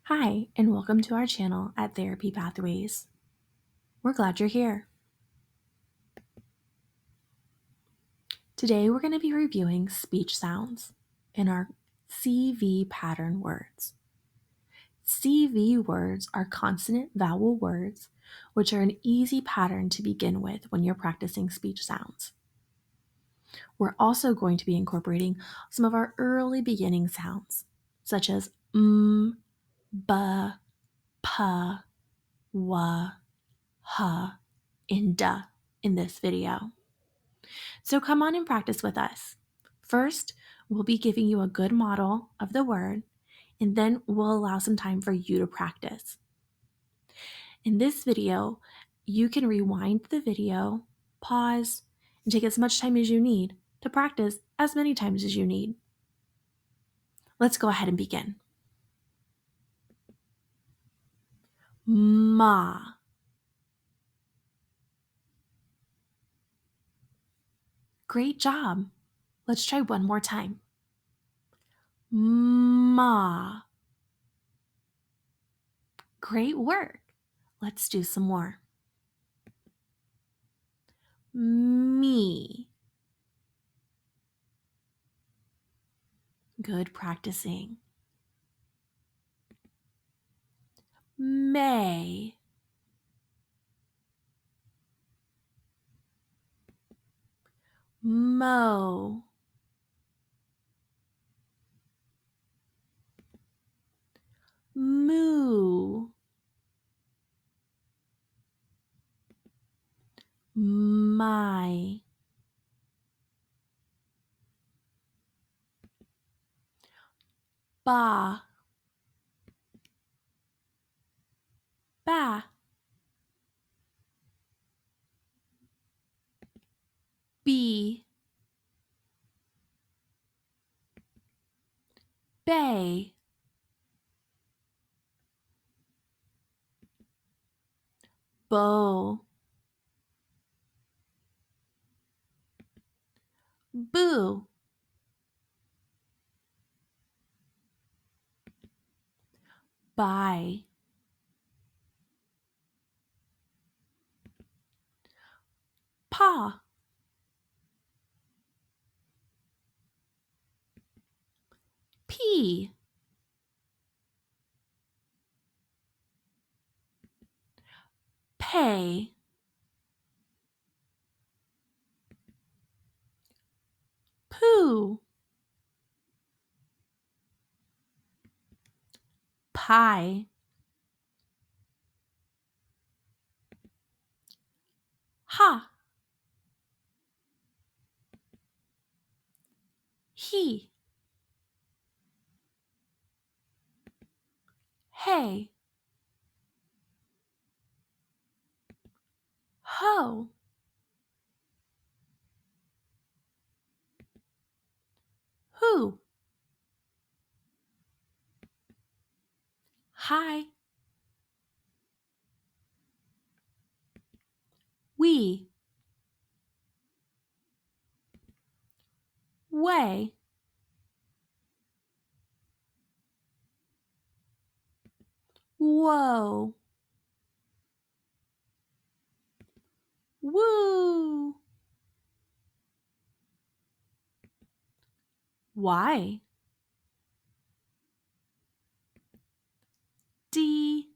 Hi, and welcome to our channel at Therapy Pathways. We're glad you're here. Today, we're going to be reviewing speech sounds in our CV pattern words. CV words are consonant vowel words, which are an easy pattern to begin with when you're practicing speech sounds. We're also going to be incorporating some of our early beginning sounds, such as b, p, w, h, and d in this video. So come on and practice with us. First, we'll be giving you a good model of the word, and then we'll allow some time for you to practice. In this video, you can rewind the video, pause, and take as much time as you need to practice as many times as you need. Let's go ahead and begin. Ma. Great job. Let's try one more time. Ma. Great work. Let's do some more. Me. Good practicing. May. Mo. Moo. My. Ba. Ba. Bee. Bay. Bow. Boo. Bye. Pa. Pea. Pay. Poo. Pie. Ha. He. Hey. Ho. Who. Hi. We. Way. Whoa. Woo. Why? D.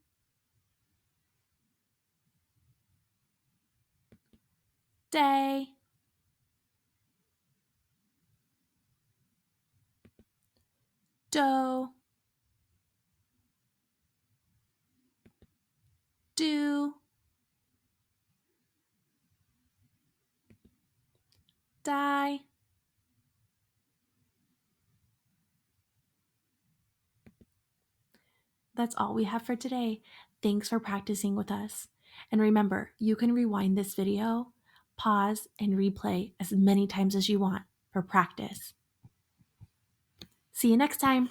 Day. Do. Do. Die. That's all we have for today. Thanks for practicing with us. And remember, you can rewind this video, pause, and replay as many times as you want for practice. See you next time.